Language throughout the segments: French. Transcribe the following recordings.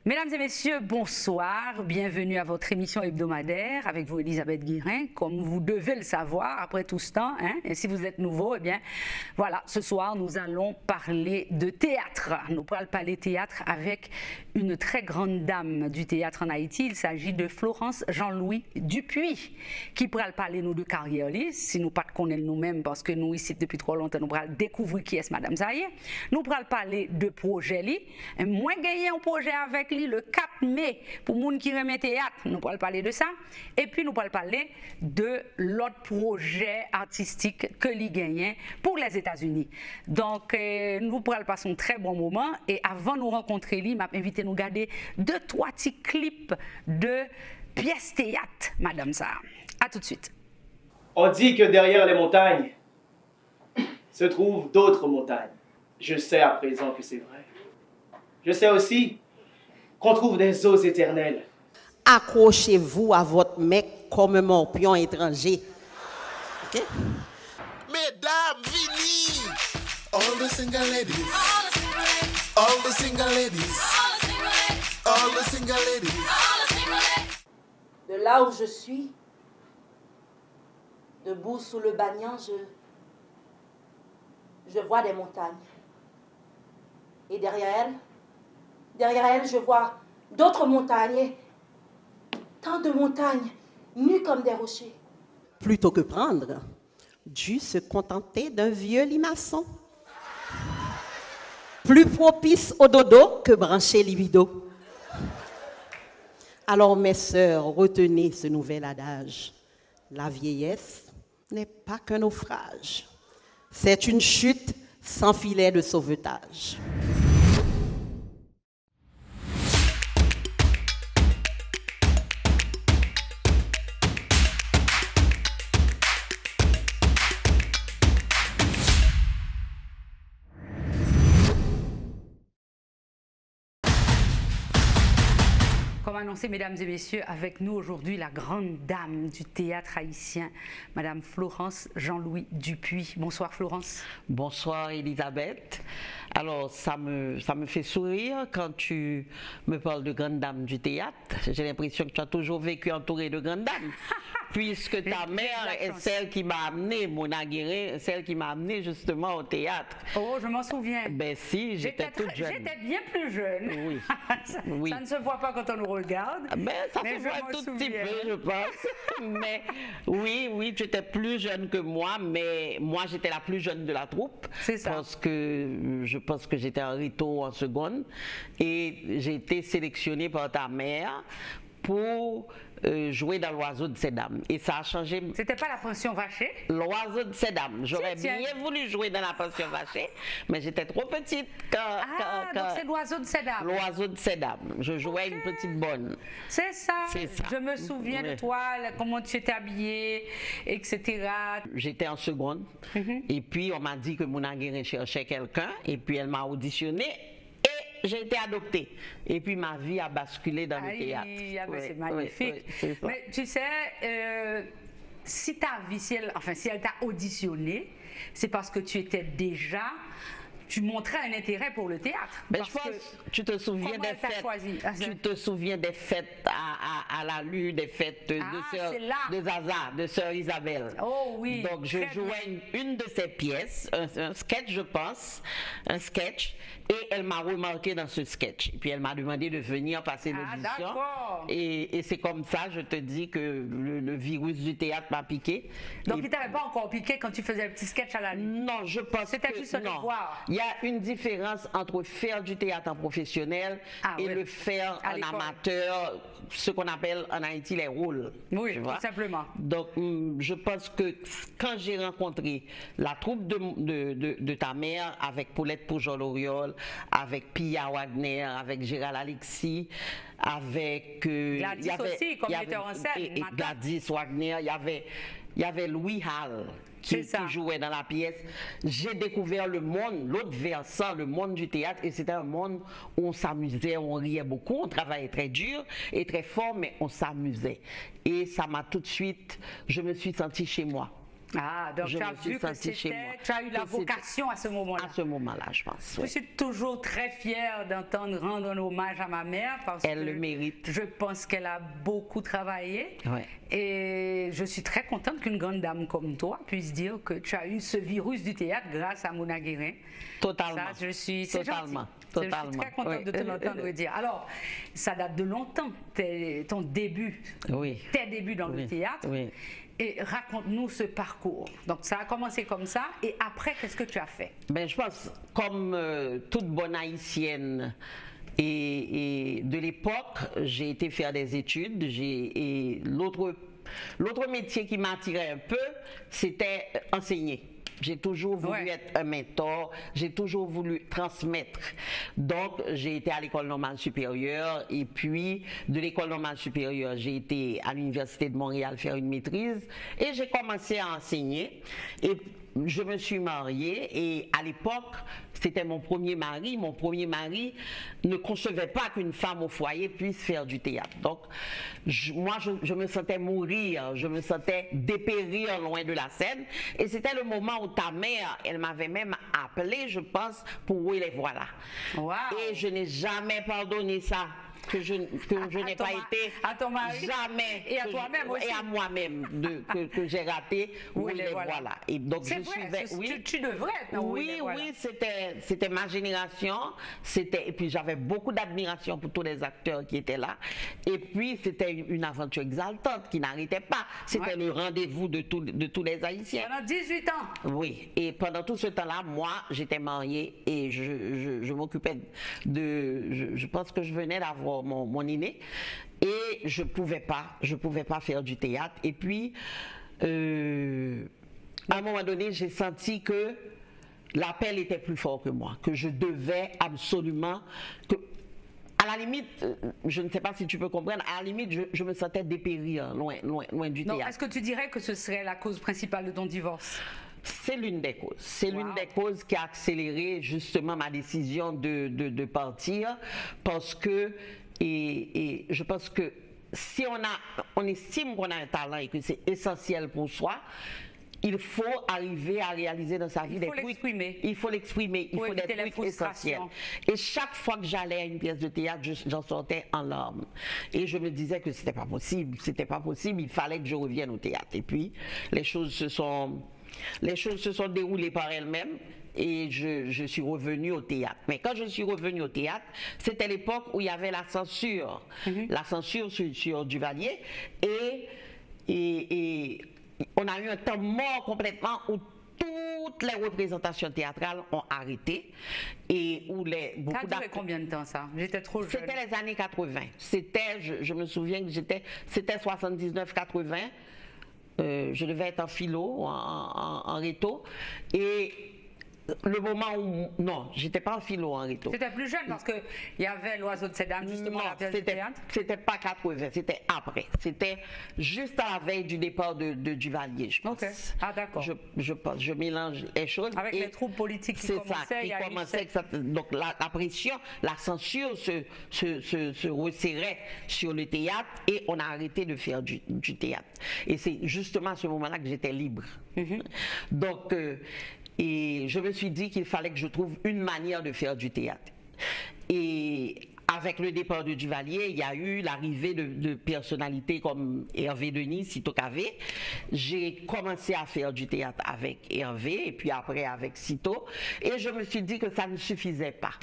Mesdames et messieurs, bonsoir. Bienvenue à votre émission hebdomadaire avec vous, Elisabeth Guirin. Comme vous devez le savoir, après tout ce temps, et si vous êtes nouveau, eh bien, voilà, ce soir, nous allons parler de théâtre. Nous allons parler théâtre avec une très grande dame du théâtre en Haïti. Il s'agit de Florence Jean-Louis Dupuis, qui pourra parler nous de carrière, si nous ne connaissons pas nous-mêmes, parce que nous, ici, depuis trop longtemps, nous allons découvrir qui est Madame Zaye. Nous allons parler de projet. Moi, gagné un projet avec le 4 mai pour les gens qui remettent théâtre, nous allons parler de ça. Et puis nous allons parler de l'autre projet artistique que l'on gagne pour les États-Unis. Donc nous allons passer un très bon moment. Et avant de nous rencontrer, il m'a invité à nous garder 2-3 petits clips de pièces théâtre, Madame Zaye. À tout de suite. On dit que derrière les montagnes se trouvent d'autres montagnes. Je sais à présent que c'est vrai. Je sais aussi qu'on trouve des eaux éternelles. Accrochez-vous à votre mec comme un morpion étranger. OK? Mesdames, vini! All the single ladies. All the single ladies. All the single ladies. De là où je suis, debout sous le banyan, je vois des montagnes. Et derrière elles, je vois d'autres montagnes. Tant de montagnes, nues comme des rochers. Plutôt que prendre, dû se contenter d'un vieux limaçon. Plus propice au dodo que brancher libido. Alors mes sœurs, retenez ce nouvel adage. La vieillesse n'est pas qu'un naufrage. C'est une chute sans filet de sauvetage. Comme annoncé, mesdames et messieurs, avec nous aujourd'hui la grande dame du théâtre haïtien, Madame Florence Jean-Louis Dupuis. Bonsoir Florence. Bonsoir Elisabeth. Alors ça me fait sourire quand tu me parles de grande dame du théâtre. J'ai l'impression que tu as toujours vécu entourée de grandes dames. Puisque ta mère est celle qui m'a amené, Mona Guérin, celle qui m'a amené justement au théâtre. Oh, je m'en souviens. Ben si, j'étais toute jeune. J'étais bien plus jeune. Oui. Oui. Ça ne se voit pas quand on nous regarde. Ben, ça se voit un tout petit peu, je pense. Mais oui, tu étais plus jeune que moi, mais moi j'étais la plus jeune de la troupe. C'est ça. Parce que je pense que j'étais en rito en seconde. Et j'ai été sélectionnée par ta mère pour jouer dans l'oiseau de ces dames. Et ça a changé. C'était pas la pension Vacher? L'oiseau de ces dames. J'aurais bien voulu jouer dans la pension Vacher, mais j'étais trop petite. Donc c'est l'oiseau de ces dames. L'oiseau de ces dames. Je jouais une petite bonne. C'est ça. C'est ça. Je me souviens de toi, comment tu étais habillée, etc. J'étais en seconde. Et puis on m'a dit que Mona Guérin cherchait quelqu'un. Et puis elle m'a auditionné. J'ai été adoptée. Et puis ma vie a basculé dans le théâtre. C'est magnifique. Mais tu sais, si ta vie, si elle t'a auditionné, c'est parce que tu étais déjà... Tu montrais un intérêt pour le théâtre. Mais je pense, tu te souviens des fêtes. Tu te souviens des fêtes à la Lune, des fêtes de Zaza, de Sœur Isabelle. Oh oui. Donc je jouais une de ces pièces, un sketch, je pense, un sketch, et elle m'a remarqué dans ce sketch. Et puis elle m'a demandé de venir passer l'audition. Et c'est comme ça, je te dis que le virus du théâtre m'a piqué. Donc il t'avait pas encore piqué quand tu faisais un petit sketch à la Lune? Non, je pense que c'était juste de voir. Il y a une différence entre faire du théâtre en professionnel et le faire en amateur, ce qu'on appelle en Haïti les rôles. Oui, tout simplement. Donc, je pense que quand j'ai rencontré la troupe de ta mère, avec Paulette Poujol-Oriol, avec Pia Wagner, avec Gérald Alexis, avec... Gladys aussi, comme metteur en scène. Et Gladys Wagner, il y avait Louis Hall, qui jouait dans la pièce. J'ai découvert le monde, l'autre versant, le monde du théâtre, et c'était un monde où on s'amusait, on riait beaucoup, on travaillait très dur et très fort, mais on s'amusait. Et ça m'a tout de suite, je me suis sentie chez moi. Ah, donc tu as vu que tu as eu la vocation à ce moment-là. À ce moment-là, je pense. Je suis toujours très fière d'entendre rendre un hommage à ma mère parce qu'elle le mérite. Je pense qu'elle a beaucoup travaillé. Ouais. Et je suis très contente qu'une grande dame comme toi puisse dire que tu as eu ce virus du théâtre grâce à Mouna Guérin. Totalement. Ça, je suis Totalement. Je suis très contente de te l'entendre dire. Alors, ça date de longtemps, ton début, tes débuts dans le théâtre. Oui. Et raconte-nous ce parcours. Donc, ça a commencé comme ça. Et après, qu'est-ce que tu as fait? Ben, je pense, comme toute bonne haïtienne et de l'époque, j'ai été faire des études. Et l'autre métier qui m'attirait un peu, c'était enseigner. J'ai toujours voulu être un mentor, j'ai toujours voulu transmettre. Donc, j'ai été à l'école normale supérieure et puis de l'école normale supérieure, j'ai été à l'Université de Montréal faire une maîtrise et j'ai commencé à enseigner. Et je me suis mariée et à l'époque, c'était mon premier mari. Mon premier mari ne concevait pas qu'une femme au foyer puisse faire du théâtre. Donc, moi, je me sentais mourir, je me sentais dépérir loin de la scène. Et c'était le moment où ta mère, elle m'avait même appelé, je pense, pour Oui les voilà. Wow. Et je n'ai jamais pardonné ça. Que je n'ai pas été à ton mari, jamais et à toi-même aussi. Et à moi-même que j'ai raté. Oui, les voilà. Et donc je suivais. Tu devrais être. Oui, c'était ma génération. Et puis j'avais beaucoup d'admiration pour tous les acteurs qui étaient là. Et puis c'était une aventure exaltante qui n'arrêtait pas. C'était le rendez-vous de tous les Haïtiens. Pendant 18 ans. Oui. Et pendant tout ce temps-là, moi, j'étais mariée et je m'occupais je pense que je venais d'avoir mon aîné et je pouvais pas faire du théâtre. Et puis à un moment donné, j'ai senti que l'appel était plus fort que moi, que je devais absolument à la limite, je ne sais pas si tu peux comprendre, à la limite, je me sentais dépérir loin du théâtre. Est-ce que tu dirais que ce serait la cause principale de ton divorce? C'est l'une des causes. C'est l'une des causes qui a accéléré justement ma décision de partir parce que et je pense que si on estime qu'on a un talent et que c'est essentiel pour soi, il faut arriver à réaliser dans sa vie des trucs. Il faut l'exprimer. Il faut des trucs essentiels. Et chaque fois que j'allais à une pièce de théâtre, j'en sortais en larmes. Et je me disais que c'était pas possible. C'était pas possible. Il fallait que je revienne au théâtre. Et puis, les choses se sont déroulées par elles-mêmes. Et je suis revenue au théâtre. Mais quand je suis revenue au théâtre, c'était l'époque où il y avait la censure. La censure sur Duvalier. Et on a eu un temps mort complètement où toutes les représentations théâtrales ont arrêté et où beaucoup d'acteurs. Combien de temps ça? J'étais trop jeune. C'était les années 80. C'était, je me souviens que c'était 79-80. Je devais être en philo, en réto. Et le moment où... Non, j'étais pas en philo en réto. C'était plus jeune parce qu'il y avait l'Oiseau de Sédame, justement, non, la pièce de théâtre. C'était pas 80, c'était après. C'était juste à la veille du départ de Duvalier, je pense. Okay. Ah, d'accord. Je mélange les choses. Avec les troubles politiques qui commençaient. Donc la pression, la censure se resserrait sur le théâtre et on a arrêté de faire du théâtre. Et c'est justement à ce moment-là que j'étais libre. Donc... Et je me suis dit qu'il fallait que je trouve une manière de faire du théâtre. Et avec le départ de Duvalier, il y a eu l'arrivée de personnalités comme Hervé Denis, Cito Cavé. J'ai commencé à faire du théâtre avec Hervé et puis après avec Cito. Et je me suis dit que ça ne suffisait pas.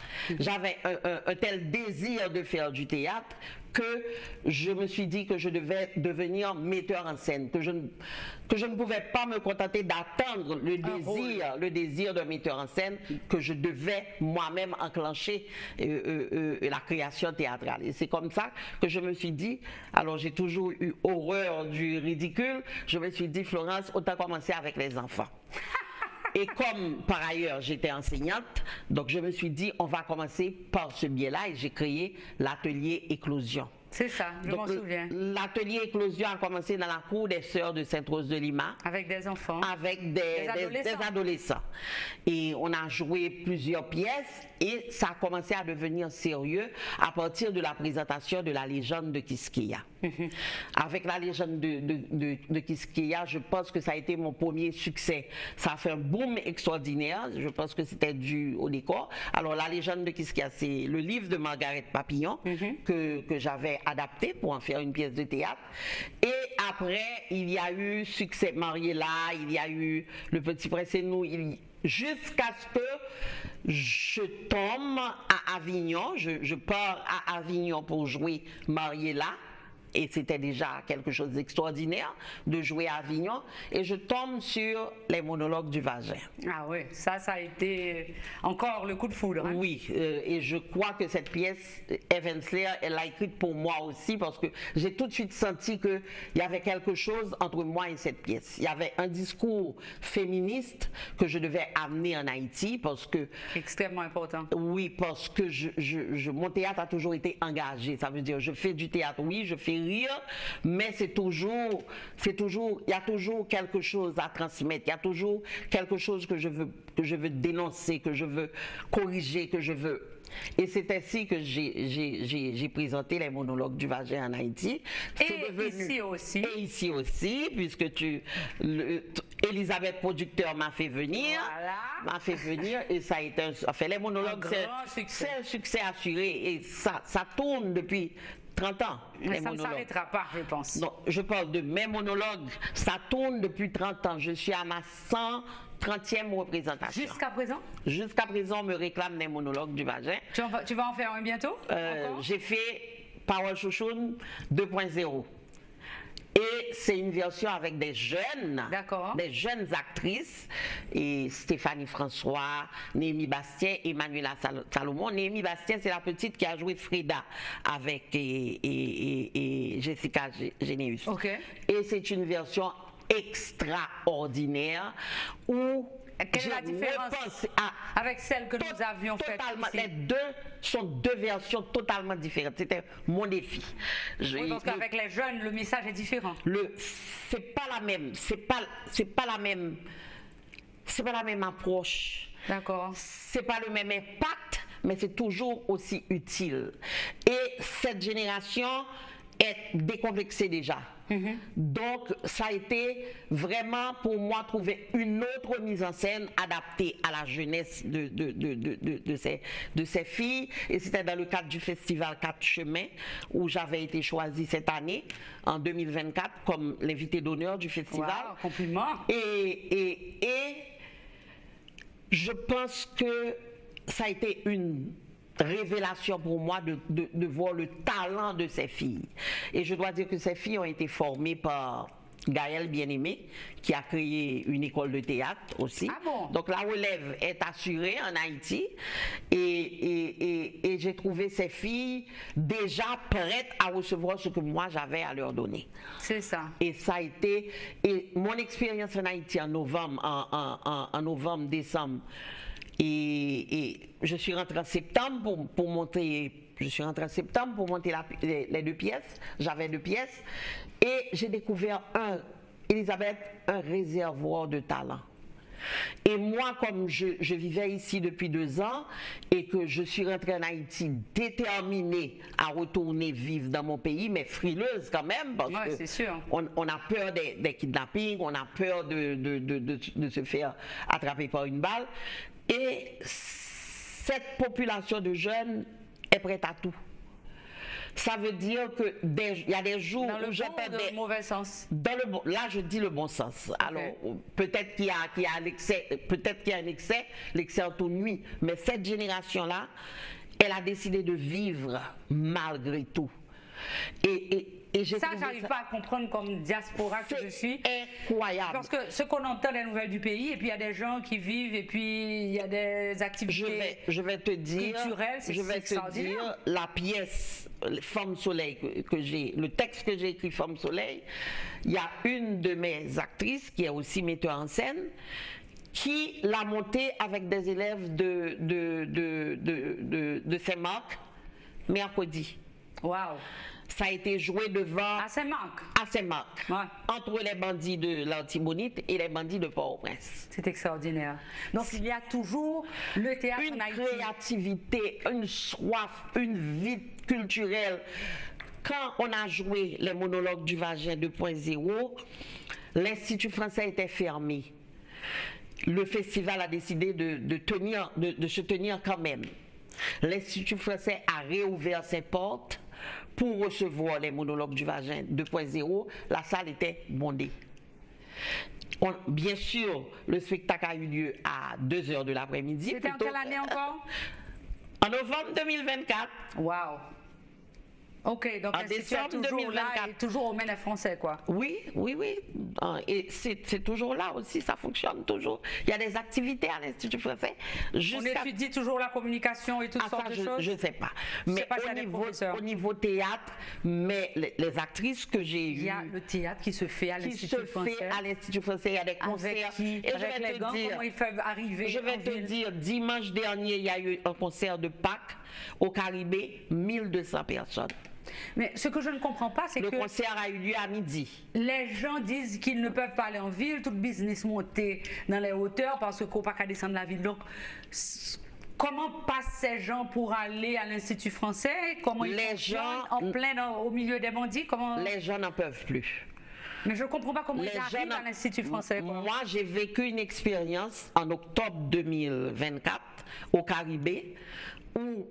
J'avais un tel désir de faire du théâtre que je me suis dit que je devais devenir metteur en scène, que je ne pouvais pas me contenter d'attendre le désir d'un metteur en scène, que je devais moi-même enclencher la création théâtrale. Et c'est comme ça que je me suis dit, alors j'ai toujours eu horreur du ridicule, je me suis dit, Florence, autant commencer avec les enfants. Et comme par ailleurs j'étais enseignante, donc je me suis dit on va commencer par ce biais-là et j'ai créé l'atelier Éclosion. C'est ça, je m'en souviens. L'atelier Éclosion a commencé dans la cour des Sœurs de Sainte-Rose de Lima. Avec des enfants. Avec des adolescents. Et on a joué plusieurs pièces et ça a commencé à devenir sérieux à partir de la présentation de la légende de Quisqueya. Avec la légende de Quisqueya, je pense que ça a été mon premier succès. Ça a fait un boom extraordinaire. Je pense que c'était dû au décor. Alors la légende de Quisqueya, c'est le livre de Margaret Papillon que j'avais adapté pour en faire une pièce de théâtre. Et après, il y a eu Succès Mariella, il y a eu Le Petit Prince et nous, jusqu'à ce que je tombe à Avignon. Je pars à Avignon pour jouer Mariella. Et c'était déjà quelque chose d'extraordinaire de jouer à Avignon. Et je tombe sur les monologues du vagin. Ah oui, ça a été encore le coup de foudre. Hein? Oui, et je crois que cette pièce, Evans Lair, elle l'a écrite pour moi aussi parce que j'ai tout de suite senti qu'il y avait quelque chose entre moi et cette pièce. Il y avait un discours féministe que je devais amener en Haïti parce que... Extrêmement important. Oui, parce que mon théâtre a toujours été engagé. Ça veut dire, je fais du théâtre, oui, je fais rire, mais il y a toujours quelque chose à transmettre, il y a toujours quelque chose que je veux dénoncer, que je veux corriger, que je veux. Et c'est ainsi que j'ai présenté les monologues du vagin en Haïti. Ici aussi. Et ici aussi, puisque Elisabeth Producteur m'a fait venir. Voilà. M'a fait venir et ça a été les monologues, c'est un succès assuré et ça tourne depuis 30 ans. Mais ça ne s'arrêtera pas, je pense. Non, je parle de mes monologues, ça tourne depuis 30 ans. Je suis à ma 130e représentation. Jusqu'à présent? Jusqu'à présent, on me réclame des monologues du vagin. Tu vas en faire un bientôt? J'ai fait Power Chouchoune 2.0. Et c'est une version avec des jeunes actrices, et Stéphanie François, Némi Bastien, Emmanuela Salomon. Némi Bastien, c'est la petite qui a joué Frida avec et Jessica Généus. Okay. Et c'est une version extraordinaire où quelle est la différence avec celle que nous avions faite ici? Les deux sont deux versions totalement différentes. C'était mon défi. Oui, parce qu'avec les jeunes, le message est différent. C'est pas la même. C'est pas la même approche. D'accord. C'est pas le même impact, mais c'est toujours aussi utile. Et cette génération est décomplexée déjà. Donc, ça a été vraiment pour moi trouver une autre mise en scène adaptée à la jeunesse de ces filles. Et c'était dans le cadre du festival 4 Chemins où j'avais été choisie cette année, en 2024, comme l'invité d'honneur du festival. Wow, compliment. Et je pense que ça a été une révélation pour moi de voir le talent de ces filles. Et je dois dire que ces filles ont été formées par Gaël Bien-Aimé, qui a créé une école de théâtre aussi. Ah bon? Donc la relève est assurée en Haïti. Et j'ai trouvé ces filles déjà prêtes à recevoir ce que moi j'avais à leur donner. C'est ça. Et ça a été... Et mon expérience en Haïti en novembre, décembre, et je suis rentrée en septembre pour monter. Je suis rentrée en septembre pour monter les deux pièces. J'avais 2 pièces et j'ai découvert Elisabeth, un réservoir de talent. Et moi, comme je vivais ici depuis 2 ans et que je suis rentrée en Haïti déterminée à retourner vivre dans mon pays, mais frileuse quand même, parce que c'est sûr. On a peur des kidnappings, on a peur de se faire attraper par une balle. Et cette population de jeunes est prête à tout. Ça veut dire qu'il y a des jours dans où j'appelle dans le mauvais sens. Là, je dis le bon sens. Okay. Alors, peut-être qu'il y a un excès, l'excès en toute nuit. Mais cette génération-là, elle a décidé de vivre malgré tout. Ça, j'arrive pas à comprendre comme diaspora que je suis. Incroyable. Parce que ce qu'on entend des nouvelles du pays, et puis il y a des gens qui vivent, et puis il y a des activités je vais te dire, culturelles, je vais te dire, la pièce Femme Soleil que j'ai, le texte que j'ai écrit Femme Soleil, il y a une de mes actrices qui est aussi metteur en scène, qui l'a montée avec des élèves de Saint-Marc mercredi. Wow. Ça a été joué devant À Saint-Marc. à Saint-Marc, Ouais. entre les bandits de l'Antibonite et les bandits de Port-au-Prince. C'est extraordinaire. Donc il y a toujours le théâtre Une en Haïti. créativité, une soif, une vie culturelle. Quand on a joué les monologues du Vagin 2.0, l'Institut français était fermé. Le festival a décidé de se tenir quand même. L'Institut français a réouvert ses portes pour recevoir les monologues du Vagin 2.0. La salle était bondée. Bien sûr, le spectacle a eu lieu à 2h de l'après-midi. C'était en quelle année encore? En novembre 2024. Wow. Ok, donc En l'Institut est décembre toujours là 2024. et toujours au Mène français, quoi. Oui, oui, oui. Et c'est toujours là aussi, ça fonctionne toujours. Il y a des activités à l'Institut français. On Jusqu'à étudie toujours la communication et toutes Ah, sortes ça, de je choses. ne sais pas. Je Mais sais pas s'il y a des professeurs. au niveau théâtre, mais les actrices que j'ai eues, Il y a le théâtre qui se fait à qui l'Institut se français. fait à l'Institut français, il y a des Avec concerts. qui? Et je Avec vais les gants, te dire, comment ils peuvent arriver je en vais te ville? dire, dimanche dernier, il y a eu un concert de Pâques au Caribé, 1200 personnes. Mais ce que je ne comprends pas, c'est Le que concert a eu lieu à midi. les gens disent qu'ils ne peuvent pas aller en ville, tout business monté dans les hauteurs parce qu'on ne peut pas descendre la ville. Donc, comment passent ces gens pour aller à l'Institut français? Comment ils Les fonctionnent gens- en plein au milieu des bandits? Comment... Les gens n'en peuvent plus. Mais je ne comprends pas comment Les ils arrivent gens à l'Institut français. Quoi. Moi, j'ai vécu une expérience en octobre 2024 au Caribé où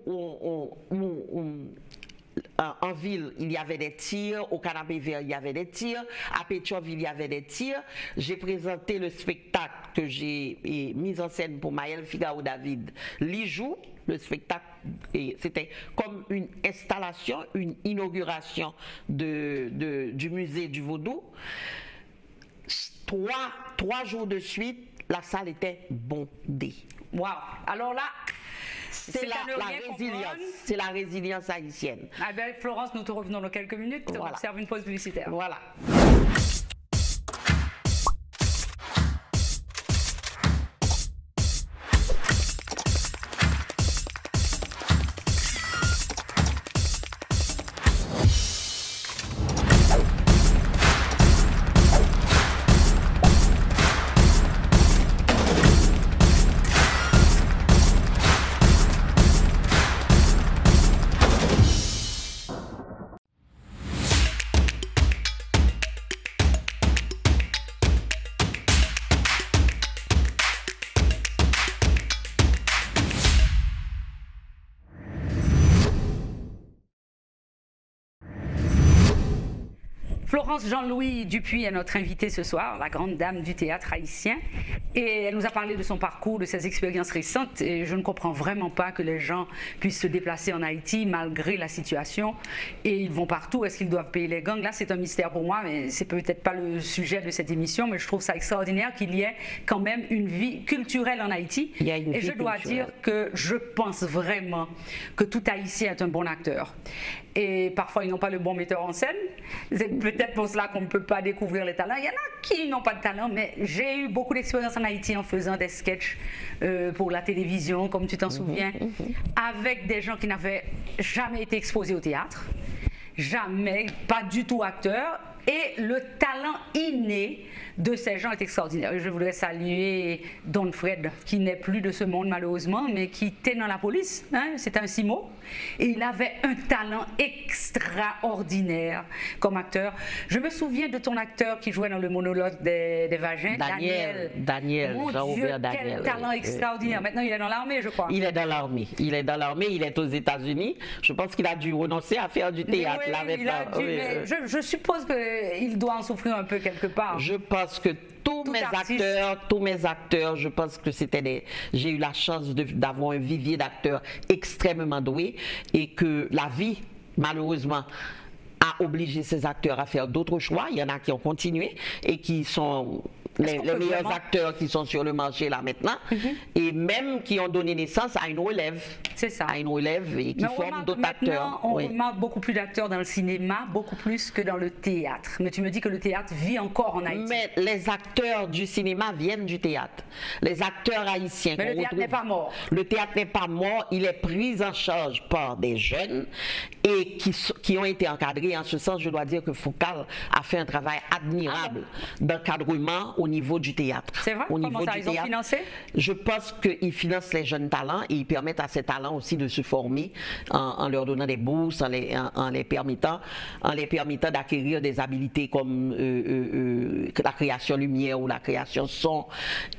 en ville, il y avait des tirs. Au Canapé Vert, il y avait des tirs. À Pétionville, il y avait des tirs. J'ai présenté le spectacle que j'ai mis en scène pour Maëlle Figaro David. Lijou, le spectacle, c'était comme une installation, une inauguration du musée du Vaudou. Trois jours de suite, la salle était bondée. Wow. Alors là, C'est à ne la rien résilience. comprendre. C'est la résilience haïtienne. Ah ben, Florence, nous te revenons dans quelques minutes. On Voilà. observe une pause publicitaire. Voilà. Florence Jean-Louis Dupuis est notre invitée ce soir, la grande dame du théâtre haïtien. Et elle nous a parlé de son parcours, de ses expériences récentes. Et je ne comprends vraiment pas que les gens puissent se déplacer en Haïti malgré la situation. Et ils vont partout. Est-ce qu'ils doivent payer les gangs? Là, c'est un mystère pour moi, mais c'est peut-être pas le sujet de cette émission. Mais je trouve ça extraordinaire qu'il y ait quand même une vie culturelle en Haïti. Il y a une Et vie je dois culturelle. dire que je pense vraiment que tout Haïtien est un bon acteur. Et parfois, ils n'ont pas le bon metteur en scène. C'est peut-être pour cela qu'on ne peut pas découvrir les talents. Il y en a qui n'ont pas de talent, mais j'ai eu beaucoup d'expérience en Haïti en faisant des sketchs pour la télévision, comme tu t'en souviens, avec des gens qui n'avaient jamais été exposés au théâtre, jamais, pas du tout acteurs. Et le talent inné de ces gens est extraordinaire. Et je voudrais saluer Don Fred, qui n'est plus de ce monde malheureusement, mais qui était dans la police, hein, c'est un CIMO. Et il avait un talent extraordinaire comme acteur. Je me souviens de ton acteur qui jouait dans le monologue des Vagins, Daniel, Mon Dieu, Jean-Robert Daniel. quel talent extraordinaire. Maintenant, il est dans l'armée, je crois. Il est dans l'armée. Il est dans l'armée, il est aux États-Unis. Je pense qu'il a dû renoncer à faire du théâtre. Oui, là, il a maintenant. dû, Oui, mais oui. je suppose qu'il doit en souffrir un peu quelque part. Je pense que tous mes acteurs, je pense que j'ai eu la chance d'avoir un vivier d'acteurs extrêmement doués et que la vie, malheureusement, a obligé ces acteurs à faire d'autres choix. Il y en a qui ont continué et qui sont les meilleurs acteurs qui sont sur le marché là maintenant, et même qui ont donné naissance à une relève. C'est ça. À une relève et qui forment d'autres acteurs. On remarque beaucoup plus d'acteurs dans le cinéma, beaucoup plus que dans le théâtre. Mais tu me dis que le théâtre vit encore en Haïti. Mais les acteurs du cinéma viennent du théâtre. Les acteurs haïtiens. Mais le théâtre n'est pas mort. Le théâtre n'est pas mort, il est pris en charge par des jeunes et qui ont été encadrés. En ce sens, je dois dire que Focal a fait un travail admirable d'encadrement au niveau du théâtre. C'est vrai? Comment ça, ils ont financé? Je pense qu'ils financent les jeunes talents et ils permettent à ces talents aussi de se former en leur donnant des bourses, en les permettant d'acquérir des habiletés comme la création lumière ou la création son.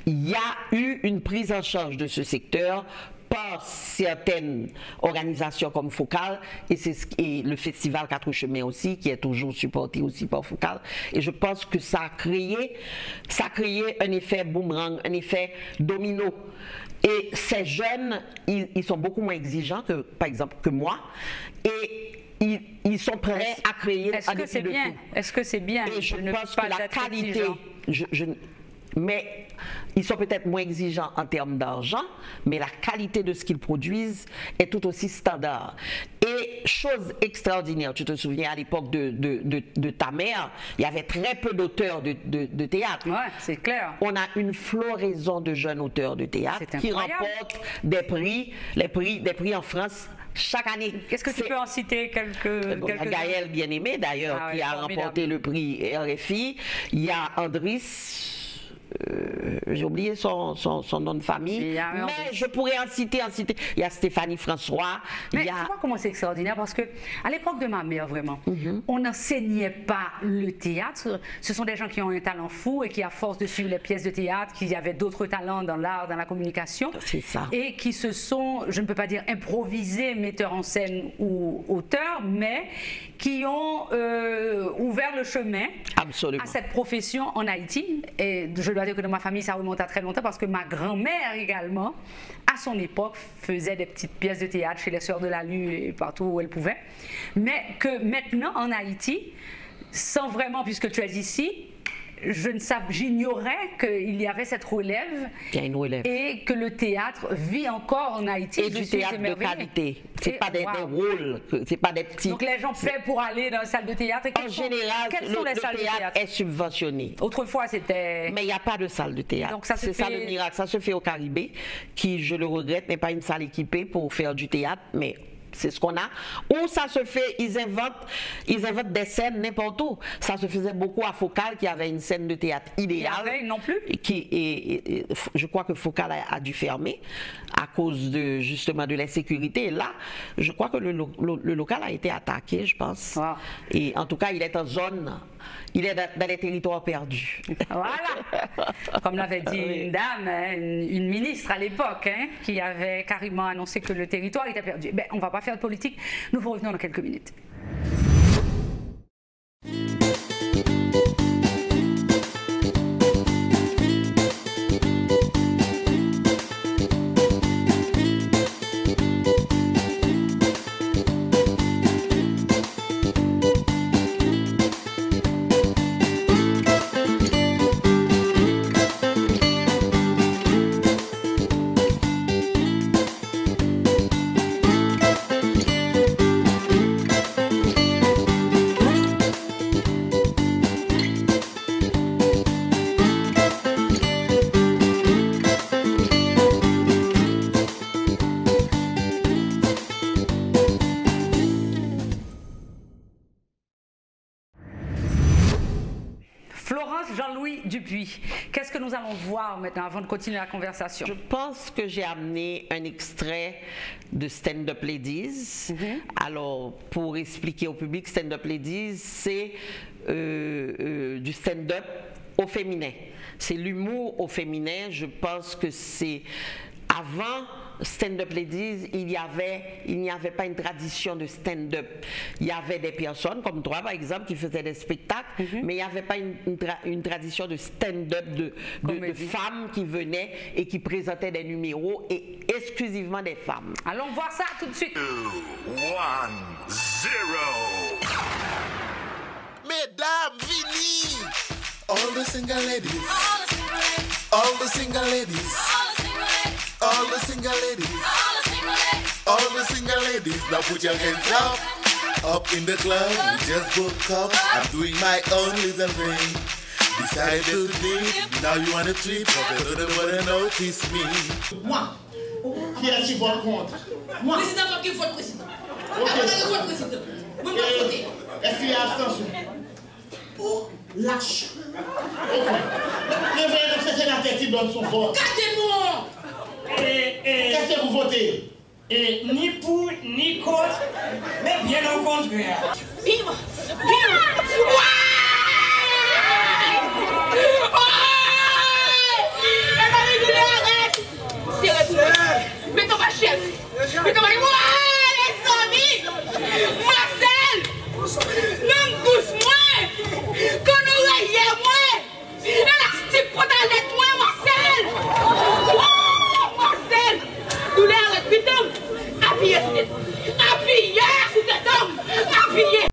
Il y a eu une prise en charge de ce secteur par certaines organisations comme Focal et le festival Quatre Chemins aussi, qui est toujours supporté aussi par Focal. Et je pense que ça a créé un effet boomerang, un effet domino. Et ces jeunes, ils sont beaucoup moins exigeants que, par exemple, que moi. Et ils sont prêts à créer. Est-ce que c'est bien? Est-ce que c'est bien? Et je pense que la qualité, mais ils sont peut-être moins exigeants en termes d'argent, mais la qualité de ce qu'ils produisent est tout aussi standard. Et chose extraordinaire, tu te souviens à l'époque de ta mère, il y avait très peu d'auteurs de théâtre. Ouais, c'est clair. On a une floraison de jeunes auteurs de théâtre qui remportent des prix en France chaque année. Qu'est-ce que tu peux en citer quelques Gaël Bien-Aimé d'ailleurs, qui a remporté le prix RFI. Il y a Andris, j'ai oublié son nom de famille, mais je pourrais en citer. Il y a Stéphanie François. Mais tu vois comment c'est extraordinaire, parce que à l'époque de ma mère, vraiment, on n'enseignait pas le théâtre. Ce sont des gens qui ont un talent fou et qui, à force de suivre les pièces de théâtre, qui avaient d'autres talents dans l'art, dans la communication, c'est ça, et qui se sont, je ne peux pas dire improvisés metteurs en scène ou auteurs, mais qui ont ouvert le chemin à cette profession en Haïti. Et je dois dire que dans ma famille, ça remonte à très longtemps, parce que ma grand-mère également, à son époque, faisait des petites pièces de théâtre chez les Sœurs de la Lune et partout où elle pouvait. Mais que maintenant, en Haïti, sans vraiment, puisque tu es ici, j'ignorais qu'il y avait cette relève, et que le théâtre vit encore en Haïti. Et du théâtre de qualité. C'est pas des rôles, c'est pas des petits. Donc les gens paient pour aller dans une salle de théâtre. En général, le théâtre est subventionné. Autrefois, c'était... Mais il n'y a pas de salle de théâtre. C'est ça le miracle. Ça se fait au Caribé, qui, je le regrette, n'est pas une salle équipée pour faire du théâtre, mais... c'est ce qu'on a. Où ça se fait, ils inventent des scènes n'importe où. Ça se faisait beaucoup à Focal, qui avait une scène de théâtre idéale. Il y avait non plus. Je crois que Focal a dû fermer à cause justement de l'insécurité. Et là, je crois que le local a été attaqué, je pense. Wow. Et en tout cas, il est en zone... Il est dans les territoires perdus. Voilà. Comme l'avait dit une dame, une ministre à l'époque, qui avait carrément annoncé que le territoire était perdu. Ben, on ne va pas faire de politique. Nous vous revenons dans quelques minutes. Qu'est-ce que nous allons voir maintenant avant de continuer la conversation? Je pense que j'ai amené un extrait de Stand Up Ladies. Alors, pour expliquer au public, Stand Up Ladies, c'est du stand-up au féminin. C'est l'humour au féminin. Je pense que c'est... Avant Stand-Up Ladies, il n'y avait pas une tradition de stand-up. Il y avait des personnes comme toi, par exemple, qui faisaient des spectacles, mais il n'y avait pas une tradition de stand-up de femmes qui venaient et qui présentaient des numéros, et exclusivement des femmes. Allons voir ça tout de suite. 2, 1, 0. Mesdames, Vini! All the single ladies. All the single ladies. All the single ladies. All the single ladies. Now put your hands up. Up in the club. We just woke up. I'm doing my own little thing. Decided to dip. Now you wanna trip. But everybody notice me. Moi. Qui est qui vote contre? Moi. Président, pas qui vote président. Ok. Vote président. Moi, pas voter. Est-ce qu'il y a abstention? Oh, lâche. Ok. Réveillez donc c'est sénateur qui donne son vote. Gardez-moi. Qu'est-ce que vous votez? Ni pour, ni contre, mais bien au contraire. Vive! Vive! Mais ton chef, mais ton ouais, les amis, Marcel, non douce-moi, qu'on aurait hier moi, élastique pour t'aller toi, Marcel, Marcel, tous les arrêts putain, appuyez, c'est cet homme, appuyez.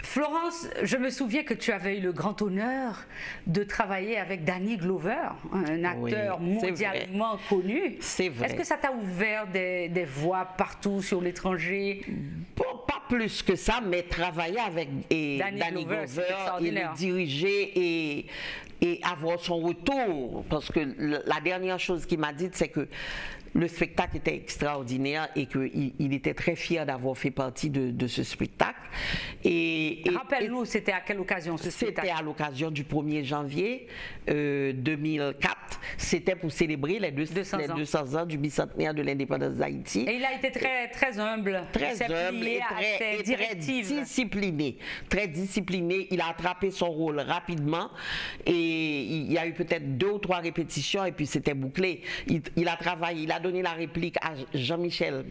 Florence, je me souviens que tu avais eu le grand honneur de travailler avec Danny Glover, un acteur mondialement connu. C'est vrai. Est-ce que ça t'a ouvert des voies partout sur l'étranger? Pas plus que ça, mais travailler avec Danny Glover et le diriger et avoir son retour. Parce que la dernière chose qu'il m'a dit, c'est que le spectacle était extraordinaire et qu'il était très fier d'avoir fait partie de ce spectacle. Rappelle-nous, c'était à quelle occasion ce spectacle? C'était à l'occasion du 1er janvier 2004. C'était pour célébrer les 200 ans du bicentenaire de l'indépendance d'Haïti. Et il a été très humble. Très humble et très discipliné. Très discipliné. Il a attrapé son rôle rapidement et il y a eu peut-être 2 ou 3 répétitions et puis c'était bouclé. Il a travaillé, il a donné la réplique à Jean-Michel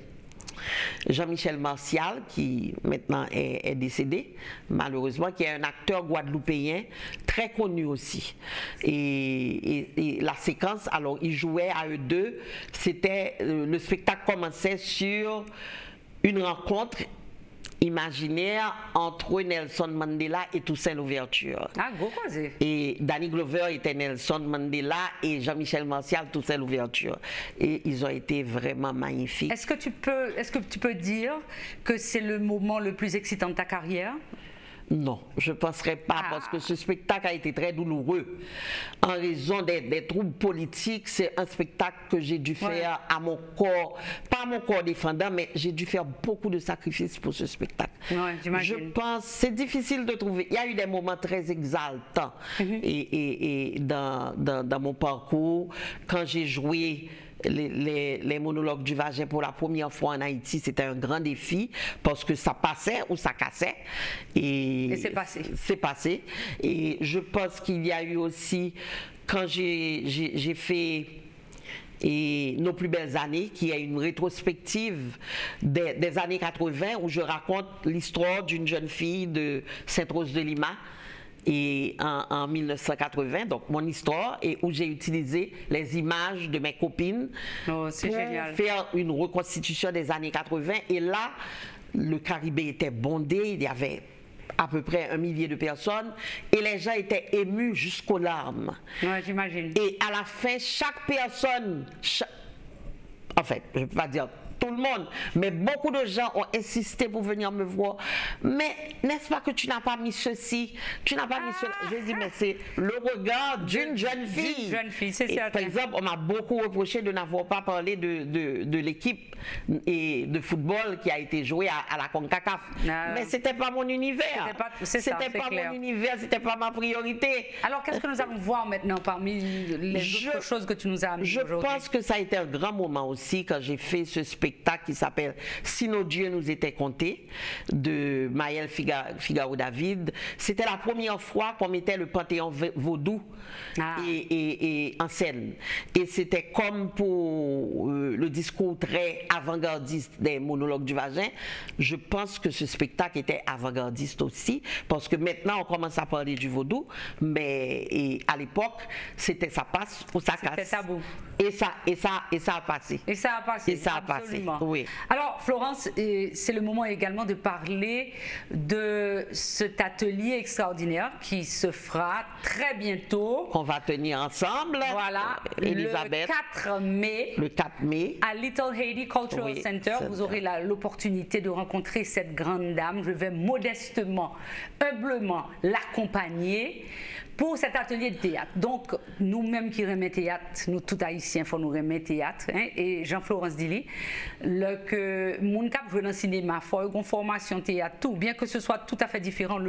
Martial, qui maintenant est décédé, malheureusement, qui est un acteur guadeloupéen très connu aussi. Et la séquence, alors, ils jouaient à eux deux, c'était, le spectacle commençait sur une rencontre imaginaire entre Nelson Mandela et Toussaint Louverture. Ah, gros causé. Et Danny Glover était Nelson Mandela et Jean-Michel Martial Toussaint Louverture. Et ils ont été vraiment magnifiques. Est-ce que tu peux dire que c'est le moment le plus excitant de ta carrière? Non, je ne penserais pas parce que ce spectacle a été très douloureux. En raison des troubles politiques, c'est un spectacle que j'ai dû faire à mon corps, pas à mon corps défendant, mais j'ai dû faire beaucoup de sacrifices pour ce spectacle. Je pense, c'est difficile de trouver. Il y a eu des moments très exaltants et dans mon parcours, quand j'ai joué les monologues du vagin pour la première fois en Haïti, c'était un grand défi parce que ça passait ou ça cassait. Et c'est passé. C'est passé. Et je pense qu'il y a eu aussi, quand j'ai fait Nos plus belles années, qui est une rétrospective des années 80 où je raconte l'histoire d'une jeune fille de Sainte-Rose de Lima. Et en 1980, donc mon histoire, et où j'ai utilisé les images de mes copines pour faire une reconstitution des années 80. Et là, le Caribé était bondé, il y avait à peu près 1 millier de personnes, et les gens étaient émus jusqu'aux larmes. Ouais, j'imagine. Et à la fin, chaque personne, en fait, je ne peux pas dire tout le monde, mais beaucoup de gens ont insisté pour venir me voir. Mais n'est-ce pas que tu n'as pas mis ceci, tu n'as pas mis cela? Je dis, mais c'est le regard d'une jeune fille. D'une jeune fille, c'est certain. Par exemple, on m'a beaucoup reproché de n'avoir pas parlé de l'équipe de football qui a été jouée à la CONCACAF. Mais c'était pas mon univers. C'était pas mon univers, c'était pas ma priorité. Alors, qu'est-ce que nous allons voir maintenant parmi les autres choses que tu nous as amenées aujourd'hui? Je pense que ça a été un grand moment aussi quand j'ai fait ce spectacle spectacle qui s'appelle Si nos dieux nous étaient comptés de Maël Figaro David. C'était la première fois qu'on mettait le Panthéon vaudou et en scène. Et c'était comme pour le discours très avant-gardiste des monologues du vagin. Je pense que ce spectacle était avant-gardiste aussi, parce que maintenant on commence à parler du vaudou, mais à l'époque, c'était ça passe ou ça casse. C'était tabou. Et ça a passé. Et ça a passé. Et ça a passé. Oui. Alors, Florence, c'est le moment également de parler de cet atelier extraordinaire qui se fera très bientôt. On va tenir ensemble. Voilà. Elisabeth. Le 4 mai. Le 4 mai. À Little Haiti Cultural Center. Vous aurez l'opportunité de rencontrer cette grande dame. Je vais modestement, humblement l'accompagner pour cet atelier de théâtre. Donc, nous-mêmes qui remettons théâtre, nous tout haïtiens, il faut nous remettre théâtre. Hein, et Jean-Florence Dili, que mon cap veut dans le cinéma, il faut une formation théâtre, tout, bien que ce soit tout à fait différent.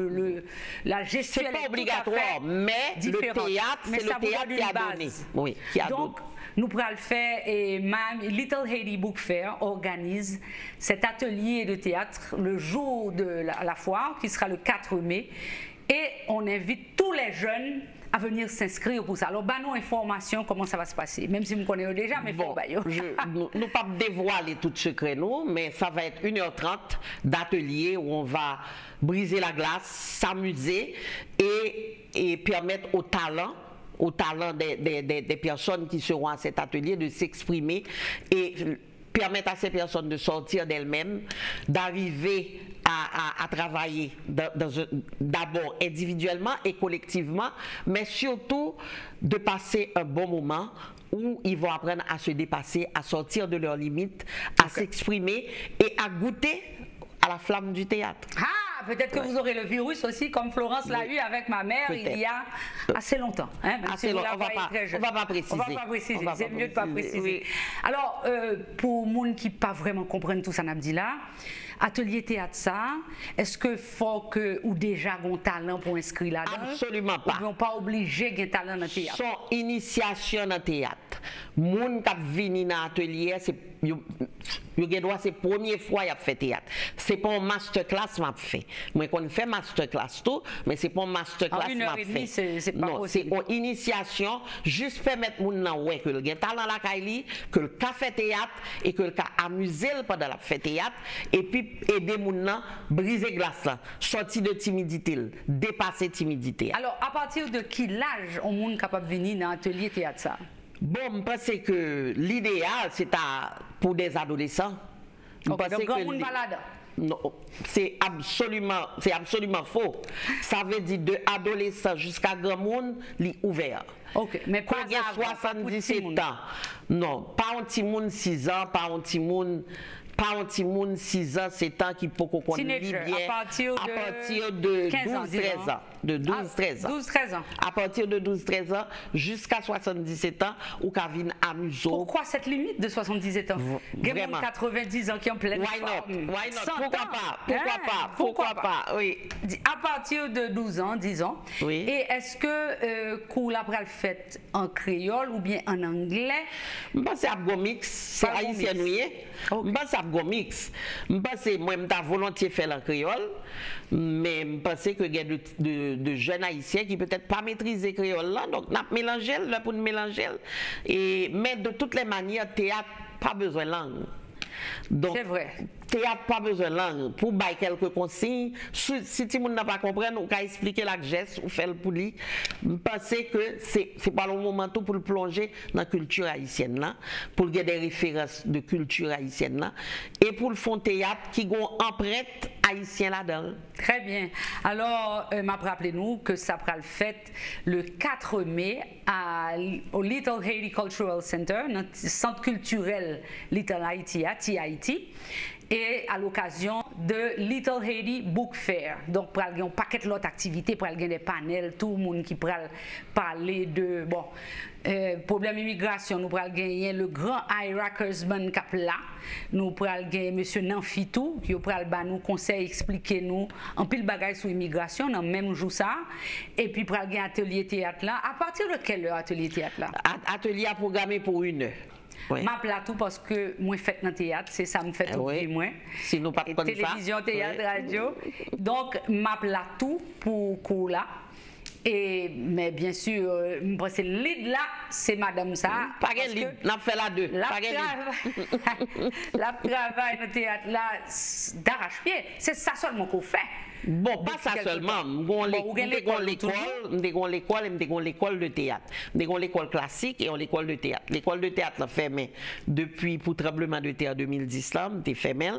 La gestion c'est pas obligatoire, mais différente. Le théâtre, c'est le théâtre qui a donné. Oui, qui a donc, nous pourrons le faire et Little Haiti Book Fair organise cet atelier de théâtre le jour de la foire, qui sera le 4 mai. Et on invite tous les jeunes à venir s'inscrire pour ça. Alors, nous information comment ça va se passer, même si vous connaissez déjà, mais bon, nous ne pas dévoiler tout ce créneau, mais ça va être 1h30 d'atelier où on va briser la glace, s'amuser et permettre au talent des personnes qui seront à cet atelier de s'exprimer et permettre à ces personnes de sortir d'elles-mêmes, d'arriver à travailler d'abord individuellement et collectivement, mais surtout de passer un bon moment où ils vont apprendre à se dépasser, à sortir de leurs limites, à s'exprimer et à goûter à la flamme du théâtre. Ah, peut-être que vous aurez le virus aussi, comme Florence l'a eu avec ma mère il y a assez longtemps. Hein, assez longtemps. On ne va pas préciser. On va pas préciser, c'est mieux de ne pas préciser. Oui. Alors, pour les gens qui ne pas vraiment comprennent tout ça, Nabdila, atelier théâtre ça, est-ce que faut que ou déjà un talent pour inscrire là-dedans? Absolument pas. Ou pas obligé d'un talent dans le théâtre? Son initiation dans le théâtre. Moun qui vient dans l'atelier, c'est la première fois qu'il a fait théâtre. C'est pas un masterclass m'a fait. Moi qu'on fait masterclass tout, mais c'est pas un masterclass m'a fait. C'est pas non, c'est une initiation juste permettre moun nan ouais que le talent la kaili, que le fait théâtre et que le amuser pendant la fait théâtre et puis aider moun nan briser glace là, sortir de timidité, dépasser timidité. Alors à partir de quel âge on monde capable venir dans l'atelier théâtre ça? Bon, je pense que l'idéal, c'est pour des adolescents. Donc, grand monde malade. Non, c'est absolument faux. Ça veut dire de adolescents jusqu'à grand monde, ouvert. Ok, mais pas avant 77 ans. Non, pas un petit monde 6 ans, pas un petit monde 6 ans, 7 ans qui peut qu'on connaît bien à partir de 12-13 ans. De 12-13 ans. 12-13 ans. À partir de 12-13 ans jusqu'à 77 ans, ou qu'à venir amuser. Pourquoi cette limite de 77 ans? Vraiment. 90 ans qui ont pleine forme. Why not? Pourquoi pas? Oui. À partir de 12 ans, 10 ans. Oui. Et est-ce que cours la fait en créole ou bien en anglais? Je pense que c'est un mix. C'est haïtien, oui. Je pense que c'est un mix. Je pense que moi, je volontiers faire en créole, mais je pense qu'il y a de jeunes haïtiens qui peut-être pas maîtriser le créole là, donc on a mélangé là pour mélanger. Mais de toutes les manières, théâtre, pas besoin de langue. C'est vrai. Théâtre, pas besoin de langue. Pour bailler quelques consignes, si tout le monde n'a pas compris, on peut expliquer la geste ou faire le pour lui. Je pense que c'est pas le moment tout pour le plonger dans la culture haïtienne, là, pour qu'il y ait des références de culture haïtienne, là, et pour le fond théâtre qui a une empreinte haïtienne là-dedans. Très bien. Alors, rappelez-nous que ça sera le fait le 4 mai au Little Haiti Cultural Center, notre centre culturel Little Haiti, TIT. Et à l'occasion de Little Haiti Book Fair. Donc, pour avoir un paquet d'autres activités, pour avoir des panels, tout le monde qui pourra parler de problème immigration. Nous pourrons gagner le grand Ira Kurzban Kapla. Nous pourrons gagner M. Nanfitou, qui pourra nous conseiller, expliquer nous un pile bagage sur l'immigration, dans le même jour ça. Et puis, pour gagner atelier théâtre là. À partir de quelle heure atelier théâtre là? Atelier à programmer pour 1 heure. m'a plateau parce que moi fait dans le théâtre, c'est ça me fait tout vie moi. Sinon pas de télévision, théâtre, radio. Donc m'a plateau pour coup là. Et mais bien sûr, c'est le lead là, c'est madame ça. Pas de lead, on a fait la deux. La travail dans le théâtre là d'arrache-pied, c'est ça seulement qu'on fait. Bon, pas ça seulement. Nous avons l'école de théâtre. Nous avons l'école classique et l'école de théâtre. L'école de théâtre fermée depuis pour tremblement de terre 2010 là, m'était fermée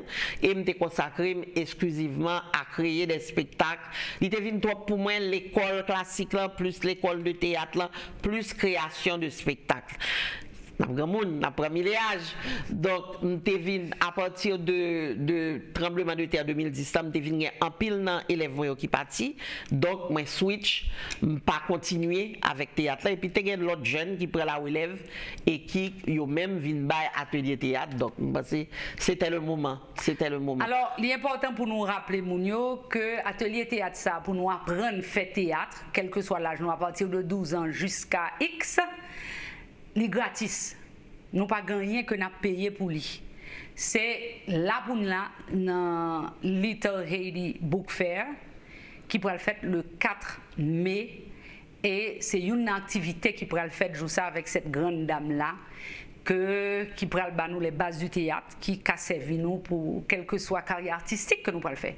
et m'était consacré exclusivement à créer des spectacles. Il était venu pour moi l'école classique là plus l'école de théâtre là plus création de spectacles. Donc, à partir de tremblement de terre 2010, je suis venu en pile dans élèves qui parti. Donc, je switch, pas continuer avec théâtre. Et puis, il y a l'autre jeune qui prend la relève et qui même vient à atelier théâtre. Donc, c'était le moment. C'était le moment. Alors, il est important pour nous rappeler, Mounio, que atelier théâtre, ça, pour nous apprendre à faire théâtre, quel que soit l'âge, nous à partir de 12 ans jusqu'à X. Li gratis. Nous pas gagné que n'a payé pour lui. C'est là pour là dans Little Haiti Book Fair qui pourra le faire le 4 mai et c'est une activité qui pourra le faire jour ça avec cette grande dame là qui pourra le nous les bases du théâtre qui a servi nous pour quelle que soit carrière artistique que nous pourra le faire.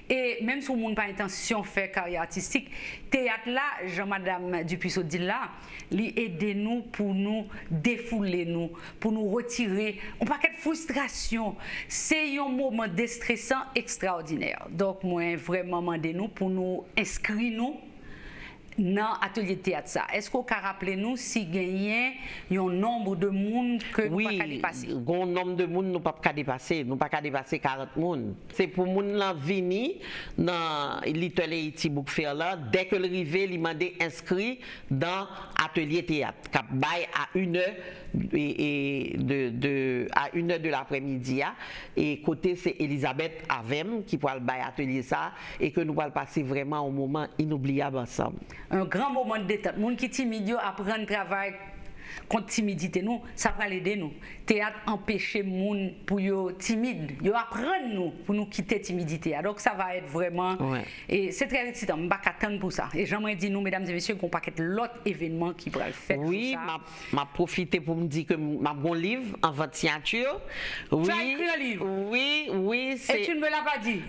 Et même si on n'a pas intention de faire carrière artistique, théâtre là, Jean-Madame Dupuisseau dit là, il aide nous pour nous défouler nous, pour nous retirer un paquet de frustration. C'est un moment déstressant extraordinaire. Donc moi vraiment demandez nous pour nous inscrire nous dans l'atelier de théâtre ça. Est-ce qu'on peut rappeler nous si gagnait un nombre de monde que nous pas dépasser? Oui, un nombre de monde nous pas dépasser, nous pas dépasser 40 monde. C'est pour monde là venir dans Little Haiti Book Fair là, dès que le rivé il m'a inscrit dans atelier théâtre cap bail à 1h à 1h de l'après-midi et côté c'est Elisabeth Avem qui pourra le bail atelier ça et que nous allons passer vraiment un moment inoubliable ensemble. Un grand moment de détente. Moun qui timide apprendre le travail contre timidité nous, ça va l'aider nous. Théâtre empêcher moun pour yo timide, yo apprendre nous pour nous quitter timidité. Donc ça va être vraiment et c'est très excitant, on va attendre pour ça. Et j'aimerais dire nous mesdames et messieurs qu'on paquet l'autre événement qui pourra le faire. Oui, m'a profité pour me dire que m'a bon livre en vente signature. Oui. Tu as écrit un livre? Oui, c'est. Et tu ne me l'as pas dit?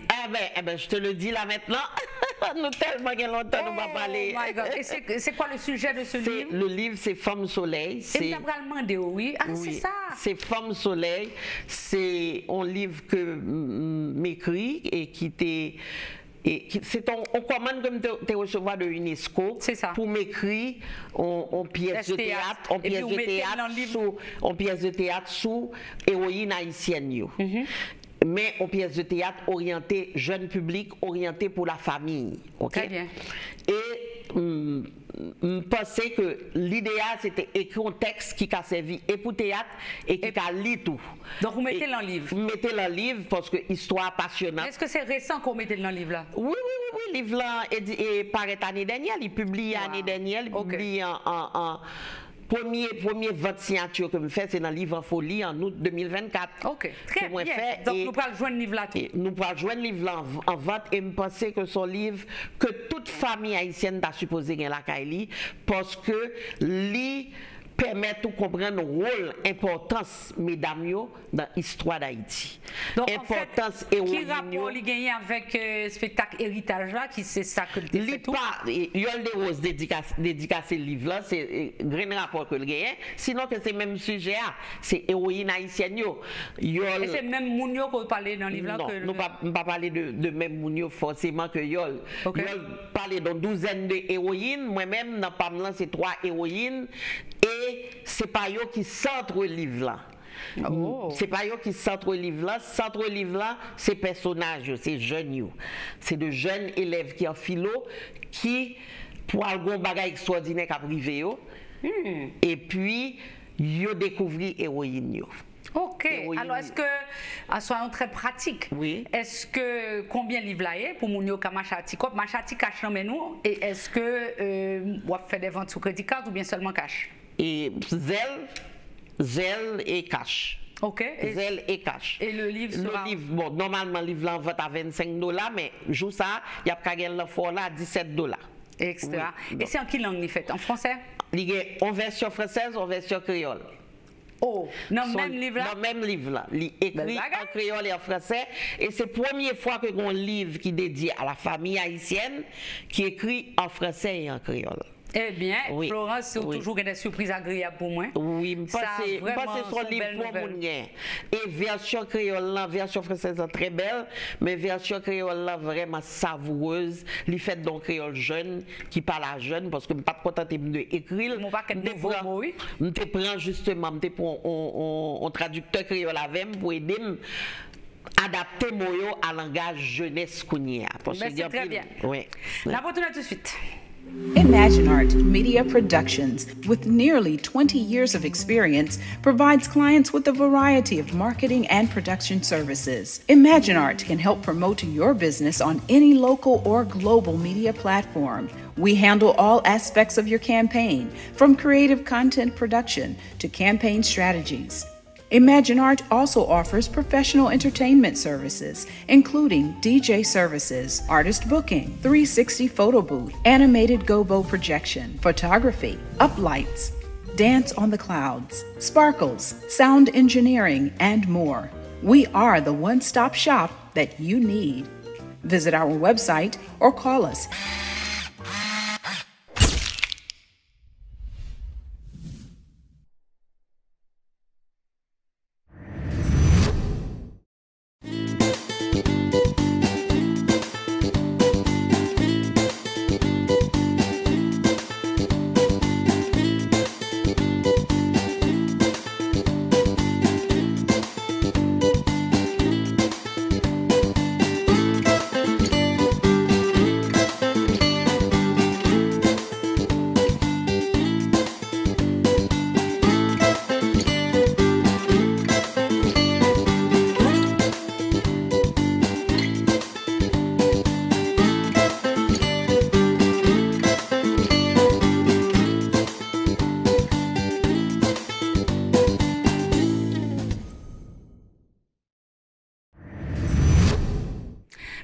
Eh ben je te le dis là maintenant. Nous tellement longtemps nous va parler. My God. Et c'est quoi le sujet de ce livre? Le livre c'est Femme Soleil. Et tu as demandé oui. Ah, c'est ça. C'est Femme Soleil. C'est un livre que m'écrit et qui t'est. C'est on commande comme tu recevoir de UNESCO pour m'écrire en pièce de théâtre, en pièce de théâtre sous héroïne haïtienne. Mais en pièce de théâtre orientée jeune public, orientée pour la famille. Très bien. Et je pensais que l'idéal c'était écrire un texte qui a servi et pour théâtre et qui a lu tout. Donc vous mettez dans le livre? Vous mettez dans le livre parce que histoire passionnante. Est-ce que c'est récent qu'on mette dans le livre là? Oui, le livre là est paraît l'année dernière, il publie l'année dernière, il publie en Premier vote signature que je fais, c'est dans le livre en folie en août 2024. Ok, très bien. Donc nous pourrons joindre le livre là. Nous pourrons joindre le livre là en vote et me penser que son livre que toute famille haïtienne a supposé gagner la Kaili parce que lui permet de comprendre le rôle, l'importance, mesdames, dans l'histoire d'Haïti. Donc, importance et qui rapport il gagne avec le spectacle Héritage là, qui c'est ça que tu fais tout? Il y a des roses dédicacées le livre là, c'est un rapport que le gagne. Sinon que c'est le même sujet, c'est héroïne haïtienne. Et c'est même Mounio qu'on parle dans le livre là? Non, nous ne pas parler de même Mounio forcément que Yol. Yol parle d'une douzaine de héroïnes, moi-même dans Pamela c'est 3 héroïnes. Et c'est pas eux qui centrent le livre là. C'est pas eux qui centrent le livre là. Centre le livre là, c'est personnages, c'est jeunes. C'est de jeunes élèves qui en philo qui pour un bagage extraordinaire qui a privé. Et puis ils découvrent héroïne. Ok, alors est-ce que, soyons très pratiques, est-ce que combien de livres là est pour Mounio Kamachati Machati cash dans nous et est-ce que on fait des ventes sous crédit card ou bien seulement cash? Et Zelle Zelle et cash. OK. Zelle et cash. Et le livre sera... Le livre, bon, normalement, le livre en vente à $25, mais jour ça, il y a pas gagné l'offre là à $17. Extra. Oui, et c'est en quelle langue il fait? En français? Il y a en version française, en version créole. Oh, dans le même livre là? Dans le même livre là. Il écrit en créole et en français. Et c'est la première fois que un livre qui est dédié à la famille haïtienne qui écrit en français et en créole. Eh bien, oui. Florence, c'est toujours des surprises agréables pour moi. Oui, c'est son livre pour mon. Et version créole, la version française est très belle, mais version créole là vraiment savoureuse. Les fait d'un créole jeune qui parle à jeune parce que je ne suis pas contenté d'écrire. Je te prends justement, je prends un traducteur créole avec pour aider adapter moyo à langage jeunesse kounia. C'est très bien. Oui. La retourne tout de suite. ImagineArt Media Productions, with nearly 20 years of experience, provides clients with a variety of marketing and production services. ImagineArt can help promote your business on any local or global media platform. We handle all aspects of your campaign, from creative content production to campaign strategies. ImagineArt also offers professional entertainment services, including DJ services, artist booking, 360 photo booth, animated gobo projection, photography, uplights, dance on the clouds, sparkles, sound engineering, and more. We are the one-stop shop that you need. Visit our website or call us.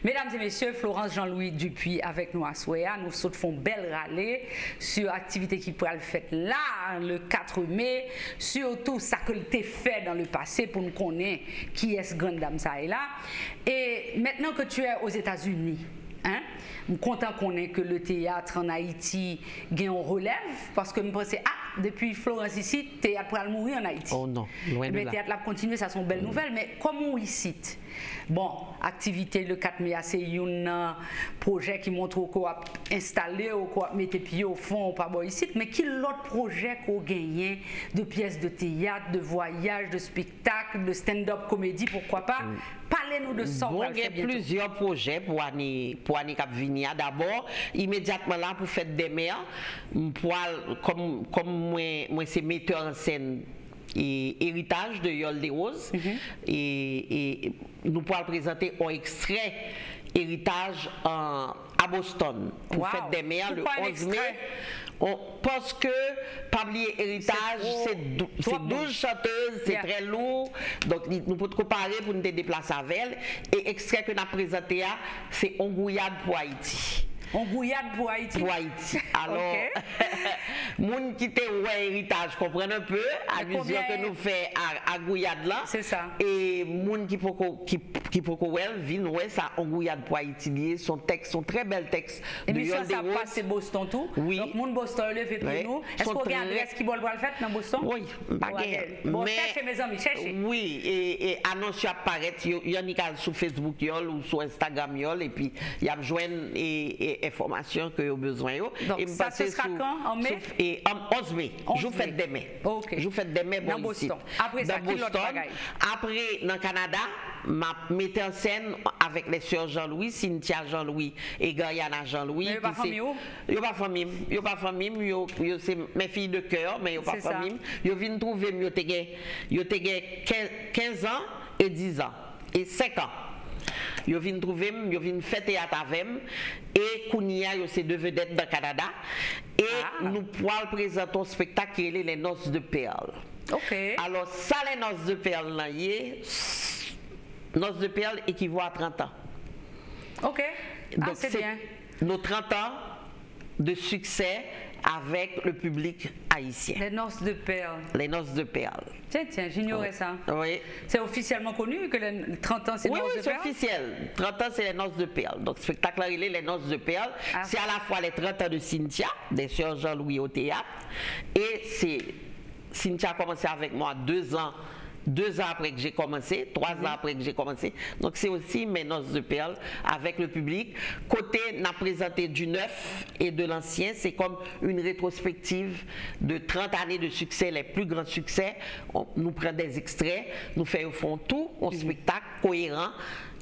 Mesdames et messieurs, Florence Jean-Louis Dupuis avec nous à Soya. Nous font belle râlée sur l'activité qui pourra le faire là, le 4 mai. Surtout, ça que l'était fait dans le passé pour nous connaître qui est ce grande dame ça et là. Et maintenant que tu es aux États-Unis, hein, je suis content qu'on ait que le théâtre en Haïti gagne en relève parce que je pensais, depuis Florence ici, le théâtre pourra mourir en Haïti. Oh non, loin de là. Le théâtre va continuer, ça sont belles nouvelles, mais comment ici? Bon, activité le 4 mai, c'est un projet qui montre qu'on a installé ou qu'on a mis pied au fond, pas bon ici, mais quel autre projet qu'on gagne de pièces de théâtre, de voyages, de spectacles, de stand-up comédie, pourquoi pas? Parlez-nous de ça. Bon, il y a plusieurs projets pour l'année qui venir. D'abord, immédiatement là, pour faire des mères, comme moi c'est metteur en scène et héritage de Yol des Roses, et nous pourrons présenter un extrait héritage à Boston pour faire des mères le 11 mai. Parce que Pabli Héritage, c'est 12 chanteuses, c'est très lourd. Donc, nous pouvons comparer pour nous déplacer avec elle. Et extrait que nous avons présenté, c'est Ongouillade pour Haïti. Ongouillade pour Haïti. Pour Haïti. Alors, moun qui te ouais héritage, comprennent un peu, à mesure que nous faisons à Gouillade là. C'est ça. Et moun qui pour viennent ouais ça Ongouillade pour Haïti, son texte, son très bel texte. Et puis ça passe Boston tout. Oui. Donc moun Boston levé pour nous. Est-ce qu'on a une adresse qui va le faire dans Boston? Oui. Bon, cherchez mes amis, cherchez. Oui, et annonce apparaît, il y a une sur Facebook ou sur Instagram et puis il y a besoin et informations que vous avez besoin. Donc, ça se sera quand? En mai? Et en 11 mai. Je vous fais des mai. Ok. Je vous fais des mai. Dans Boston. Après ça, qui l'autre bagaille? Après, dans le Canada, je mettais en scène avec les sœurs Jean-Louis, Cynthia Jean-Louis et Guyana Jean-Louis. Ils pas famille où? Ils pas famille. Ils pas famille. C'est mes filles de cœur, mais ils pas famille. Ils viennent trouver, ils ont 15 ans et 10 ans. Et 5 ans. Ils viennent trouver, ils viennent faire théâtre avec moi. Et Kounia, c'est deux vedettes dans le Canada. Et nous pourrons présenter un spectacle qui est Les Noces de Perles. Ok. Alors, ça, les noces de perles, noces de perles équivaut à 30 ans. Ok. Donc, c'est bien. Nos 30 ans de succès avec le public haïtien. Les noces de perles. Les noces de perles. Tiens, j'ignorais ça. Oui. C'est officiellement connu que les 30 ans, c'est les noces de perles? Oui, c'est officiel. 30 ans, c'est les noces de perles. Donc, spectacle les noces de perles. C'est à la fois les 30 ans de Cynthia, des sœurs Jean-Louis au théâtre. Et c'est Cynthia a commencé avec moi 2 ans. 2 ans après que j'ai commencé, 3 ans après que j'ai commencé. Donc c'est aussi mes noces de perles avec le public. Côté, on a présenté du neuf et de l'ancien. C'est comme une rétrospective de 30 années de succès, les plus grands succès. On nous prend des extraits, nous faisons tout, un spectacle cohérent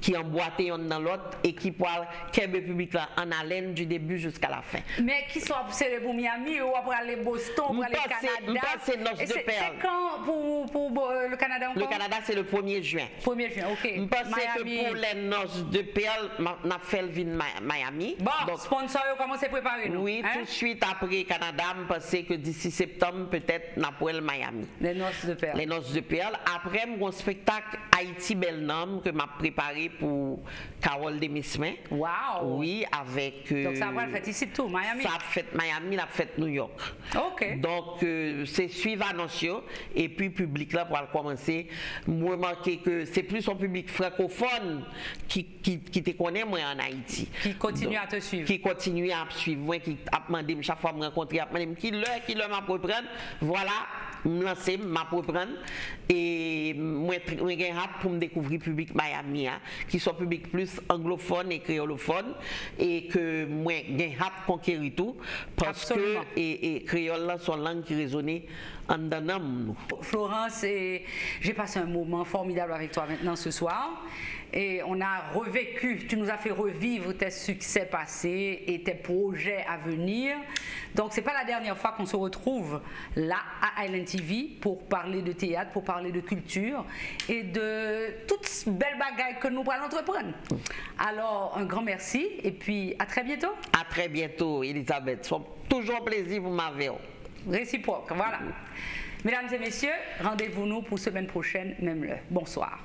qui emboîté un dans l'autre et qui parle le public là en haleine du début jusqu'à la fin. Mais qui sont observés pour Miami ou pour aller Boston, pour aller Canada? C'est noces de perles. C'est quand pour le Canada encore? Le Canada, c'est le 1er juin. 1er juin, ok. Je pense que pour les noces de perles, on a fait le vin Miami. Bon, donc, sponsor, comment c'est préparé nous? Oui, tout de suite après Canada, je pense que d'ici septembre, peut-être, on a pour le Miami. Les noces de perles. Les noces de perles. Après, mon spectacle Haïti Belle Nom que m'a préparé pour Carole Demismin. Wow! Oui, avec... donc ça va le faire ici tout, Miami? Ça a fait Miami, ça a fait New York. OK. Donc, c'est suivre annonce et puis public là pour commencer. Moi, remarqué que c'est plus un public francophone qui te connaît moi en Haïti. Qui continue à te suivre. Qui continue à me suivre, moi, qui a demandé chaque fois me rencontrer, qui leur m'a prendre. Voilà, me lancer, m'a prendre. Et moi, j'ai hâte pour me découvrir le public Miami, hein, qui sont public plus anglophone et créolophone, et que moi, j'ai hâte conquérir tout, parce absolument. Que et créole là, sont langue qui résonnait en dedans nous. Florence, j'ai passé un moment formidable avec toi maintenant ce soir. Et on a revécu, tu nous as fait revivre tes succès passés et tes projets à venir. Donc c'est pas la dernière fois qu'on se retrouve là à Island TV pour parler de théâtre, pour parler de culture et de toutes ces belles bagailles que nous allons entreprendre. Alors un grand merci et puis à très bientôt. À très bientôt, Elisabeth. C'est toujours un plaisir pour m'avoir. Réciproque, voilà. Mesdames et messieurs, rendez-vous nous pour semaine prochaine, même l'heure. Bonsoir.